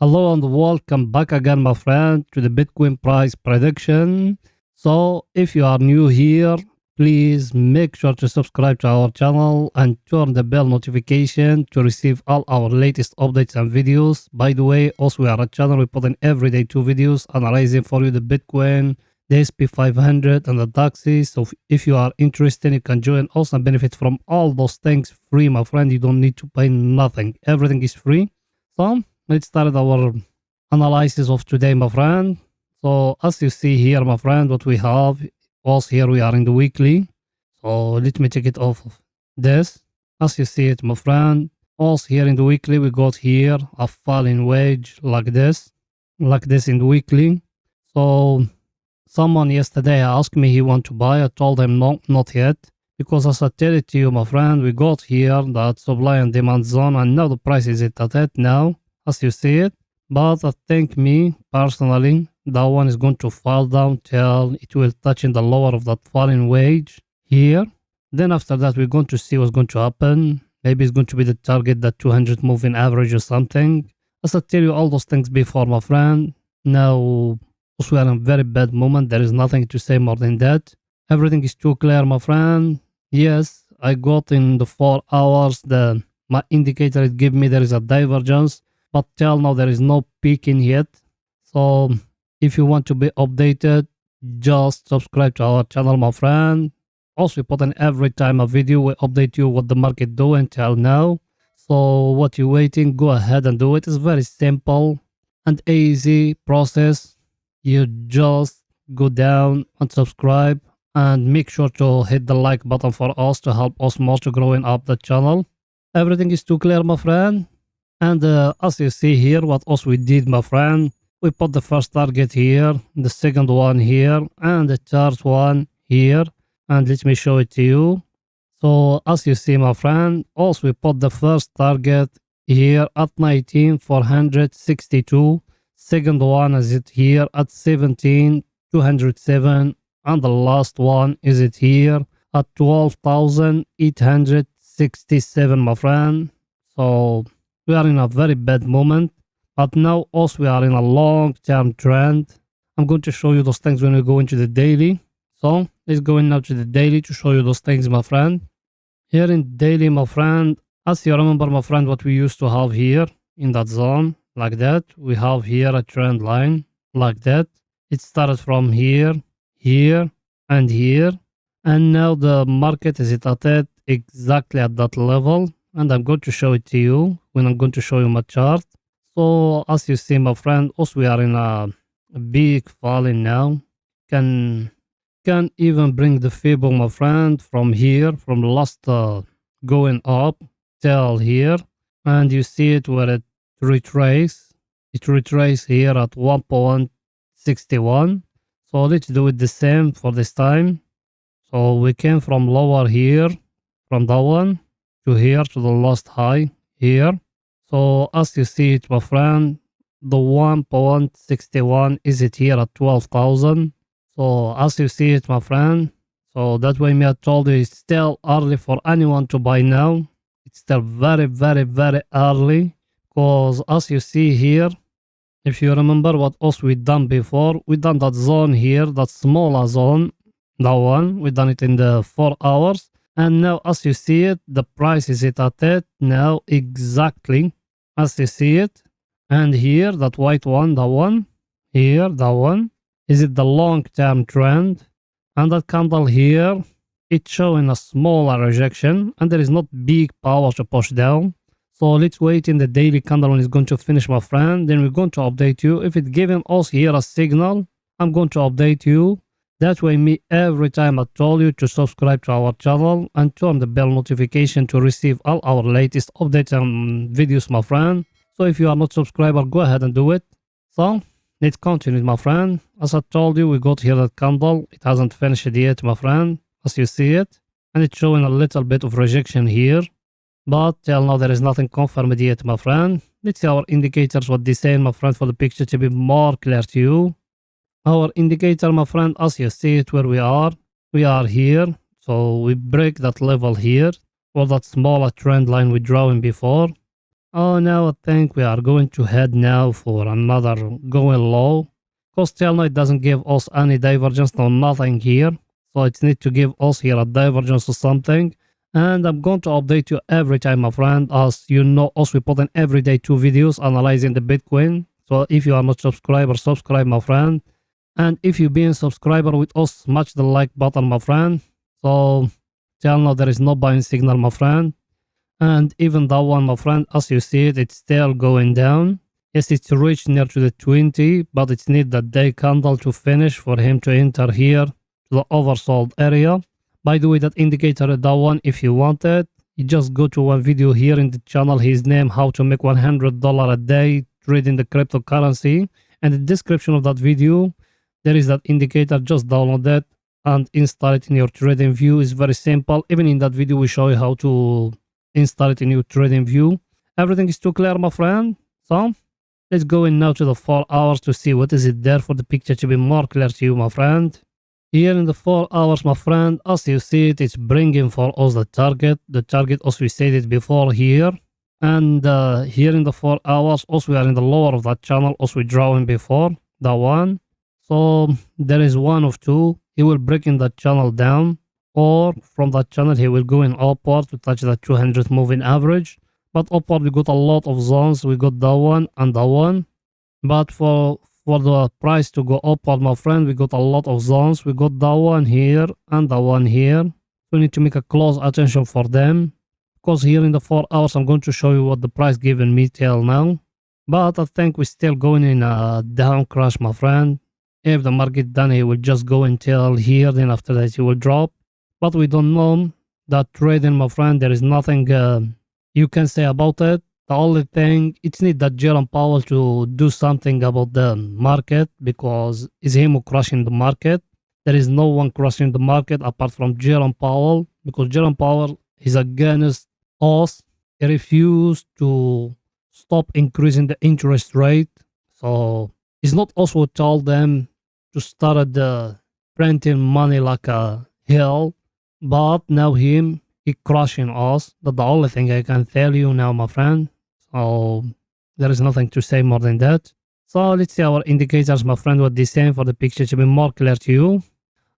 Hello and welcome back again, my friend, to the Bitcoin price prediction. So, if you are new here, please make sure to subscribe to our channel and turn the bell notification to receive all our latest updates and videos. By the way, also we are a channel, we put in every day 2 videos analyzing for you the Bitcoin, the SP500 and the Dxy. So, if you are interested, you can join us and benefit from all those things free, my friend. You don't need to pay nothing. Everything is free. So, let's start our analysis of today, my friend. So as you see here, my friend, what we have was here we are in the weekly. So let me take it off of this. As you see it, my friend, also here in the weekly, we got here a falling wedge like this in the weekly. So someone yesterday asked me he want to buy. I told him no, not yet. Because as I tell it to you, my friend, we got here that supply and demand zone, and now the price is at it now, as you see it. But I think me personally, that one is going to fall down till it will touch in the lower of that falling wedge here. Then after that, we're going to see what's going to happen. Maybe it's going to be the target, that 200 moving average or something. As I tell you all those things before, my friend, now we are in a very bad moment. There is nothing to say more than that. Everything is too clear, my friend. Yes, I got in the 4 hours, my indicator it give me there is a divergence, but till now there is no peaking yet. So if you want to be updated, just subscribe to our channel, my friend. Also, we put in every time a video, we update you what the market do until now. So what you waiting, go ahead and do it. It's very simple and easy process. You just go down and subscribe and make sure to hit the like button for us to help us more to growing up the channel. Everything is too clear, my friend. And as you see here, what else we did, my friend, we put the first target here, the second one here, and the third one here. And let me show it to you. So as you see, my friend, also we put the first target here at 19,462. Second one is it here at 17,207. And the last one is it here at 12,867, my friend. So we are in a very bad moment, but now also we are in a long-term trend. I'm going to show you those things when we go into the daily. So let's go in now to the daily to show you those things, my friend. Here in daily, my friend, as you remember, my friend, what we used to have here in that zone, like that, we have here a trend line like that. It started from here, here, and here. And now the market is at it exactly at that level. And I'm going to show it to you when I'm going to show you my chart. So as you see, my friend, also we are in a big falling now. Can even bring the Fibo, my friend, from here, from last going up till here. And you see it where it retrace. It retrace here at 1.61. So let's do it the same for this time. So we came from lower here, from that one, to here, to the last high here. So as you see it, my friend, the 1.61 is it here at 12,000. So as you see it, my friend, so that way me I told you it's still early for anyone to buy now. It's still very, very, very early, because as you see here, if you remember what else we done before, we done that zone here, that smaller zone, that one, we done it in the 4 hours. And now as you see it, the price is at it now exactly as you see it. And here, that white one, that one, here, that one, is it the long-term trend. And that candle here, it's showing a smaller rejection and there is not big power to push down. So let's wait in the daily candle when it's going to finish, my friend. Then we're going to update you. If it's giving us here a signal, I'm going to update you. That way me, every time I told you to subscribe to our channel and turn the bell notification to receive all our latest updates and videos, my friend. So if you are not subscriber, go ahead and do it. So let's continue, my friend. As I told you, we got here that candle. It hasn't finished yet, my friend, as you see it. And it's showing a little bit of rejection here. But till now, there is nothing confirmed yet, my friend. Let's see our indicators, what they say, my friend, for the picture to be more clear to you. Our indicator, my friend, as you see it where we are here. So we break that level here, or that smaller trend line we drawing before. Oh, now I think we are going to head now for another going low. Because till now it doesn't give us any divergence, no nothing here. So it needs to give us here a divergence or something. And I'm going to update you every time, my friend. As you know, us we put in every day 2 videos analyzing the Bitcoin. So if you are not subscriber, subscribe, my friend. And if you been subscriber with us, smash the like button, my friend. So till now there is no buying signal, my friend. And even that one, my friend, as you see it, it's still going down. Yes, it's reached near to the 20, but it's need that day candle to finish for him to enter here to the oversold area. By the way, that indicator, that one, if you want it, you just go to one video here in the channel, his name, how to make $100 a day trading the cryptocurrency. And the description of that video, there is that indicator, just download it and install it in your trading view. It's very simple. Even in that video, we show you how to install it in your trading view. Everything is too clear, my friend. So let's go in now to the 4 hours to see what is it there for the picture to be more clear to you, my friend. Here in the 4 hours, my friend, as you see it, it's bringing for us the target. The target, as we said it before here. And here in the 4 hours, also we are in the lower of that channel, as we drawing before, that one. So there is one of two. He will break in that channel down, or from that channel he will go in upward to touch the 200 moving average. But upward we got a lot of zones. We got that one and that one. But for the price to go upward, my friend, we got a lot of zones. We got that one here and that one here. We need to make a close attention for them, because here in the 4 hours I'm going to show you what the price given me till now. But I think we're still going in a down crash, my friend. If the market done, he will just go until here, then after that he will drop. But we don't know that trading, my friend. There is nothing you can say about it. The only thing, it's need that Jerome Powell to do something about the market, because it's him who crushing the market. There is no one crushing the market apart from Jerome Powell, because Jerome Powell is against us. He refused to stop increasing the interest rate. So it's not us who told them to start printing money like a hell. But now he crushing us. That's the only thing I can tell you now, my friend. So there is nothing to say more than that. So let's see our indicators, my friend, what they saying for the picture to be more clear to you.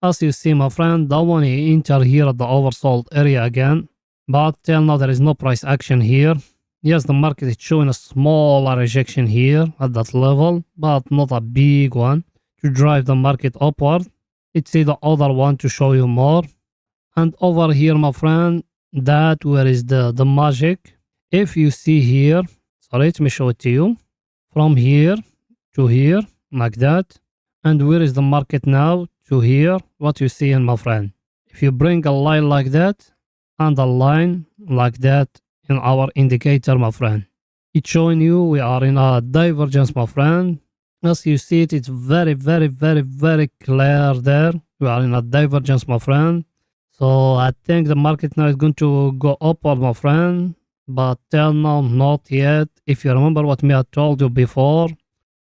As you see, my friend, that one he enter here at the oversold area again. But till now there is no price action here. Yes, the market is showing a small rejection here at that level, but not a big one to drive the market upward. Let's see the other one to show you more. And over here, my friend, that where is the magic. If you see here, so let me show it to you. From here to here, like that. And where is the market now to here? What you see in, my friend. If you bring a line like that and a line like that in our indicator, my friend, it's showing you we are in a divergence, my friend. As you see it, it's very, very, very, very clear there. We are in a divergence, my friend. So I think the market now is going to go upward, my friend. But till now, not yet. If you remember what me I told you before,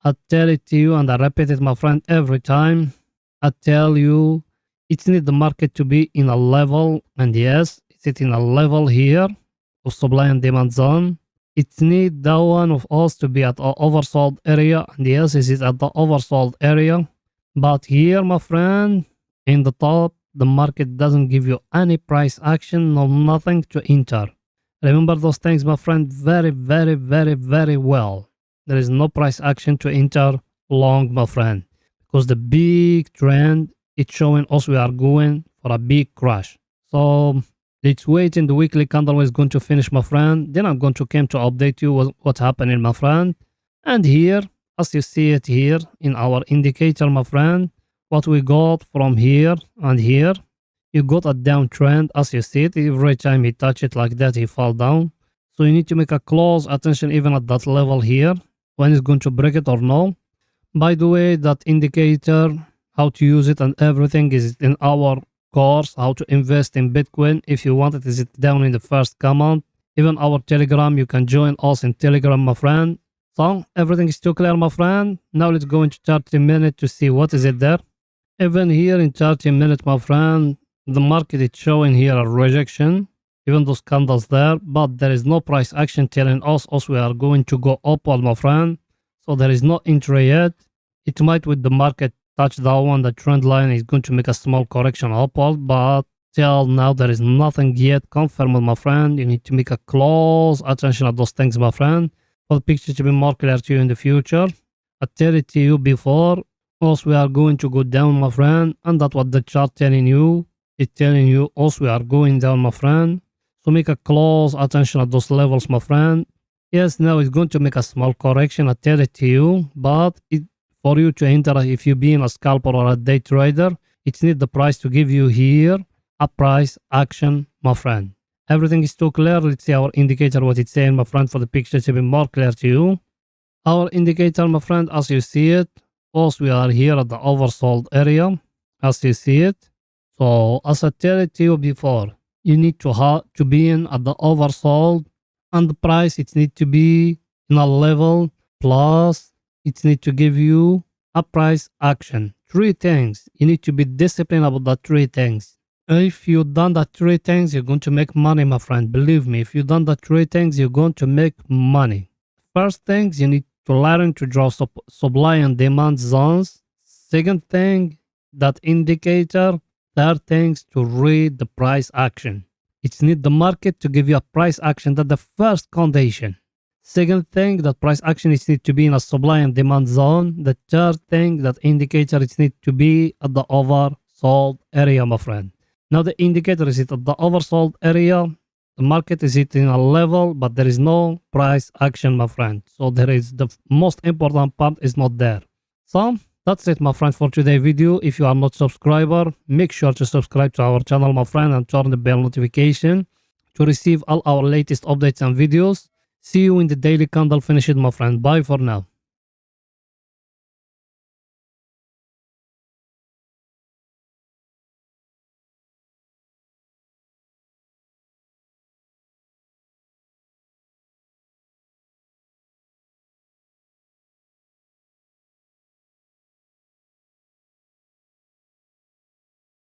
I tell it to you and I repeat it, my friend, every time. I tell you, it needs the market to be in a level. And yes, it's in a level here of supply and demand zone. It needs that one of us to be at the oversold area. And yes, it is at the oversold area. But here, my friend, in the top, the market doesn't give you any price action, no nothing to enter. Remember those things, my friend, very, very, very, very well. There is no price action to enter long, my friend, because the big trend, it's showing us we are going for a big crash. So let's wait in the weekly candle is going to finish, my friend. Then I'm going to come to update you what's happening, my friend. And here, as you see it here in our indicator, my friend, what we got from here and here, you got a downtrend. As you see it, every time you touch it like that, he fall down. So you need to make a close attention even at that level here, when it's going to break it or no. By the way, that indicator, how to use it and everything is in our course, how to invest in Bitcoin. If you want it, is it down in the first comment. Even our Telegram, you can join us in Telegram, my friend. So everything is too clear, my friend. Now let's go into 30 minutes to see what is it there. Even here in 30 minutes, my friend, the market is showing here a rejection. even those candles there, but there is no price action telling us also we are going to go upward, my friend. So there is no entry yet. It might with the market touch that one, the trend line is going to make a small correction upward, but till now there is nothing yet confirmed, my friend. You need to make a close attention at those things, my friend, for the picture to be more clear to you in the future. I tell it to you before, also we are going to go down, my friend, and that's what the chart telling you. It's telling you also we are going down, my friend. So make a close attention at those levels, my friend. Yes, now it's going to make a small correction, I tell it to you, but for you to enter, if you being a scalper or a day trader, it needs the price to give you here a price action, my friend. Everything is too clear. Let's see our indicator, what it's saying, my friend, for the picture to be more clear to you. Our indicator, my friend, as you see it, also we are here at the oversold area, as you see it. So as I tell it to you before, you need to be in at the oversold, and the price it need to be in a level plus it need to give you a price action. Three things. You need to be disciplined about the three things. If you done the three things, you're going to make money, my friend. Believe me, if you done the three things, you're going to make money. First things, you need to learn to draw supply and demand zones. Second thing, that indicator. Third things, to read the price action. It's need the market to give you a price action. That's the first condition. Second thing, that price action is need to be in a supply and demand zone. The third thing, that indicator is need to be at the oversold area, my friend. Now the indicator is it at the oversold area. The market is it in a level, but there is no price action, my friend. So there is the most important part is not there. So that's it, my friend, for today's video. If you are not subscriber, make sure to subscribe to our channel, my friend, and turn the bell notification to receive all our latest updates and videos. See you in the daily candle finish it, my friend. Bye for now.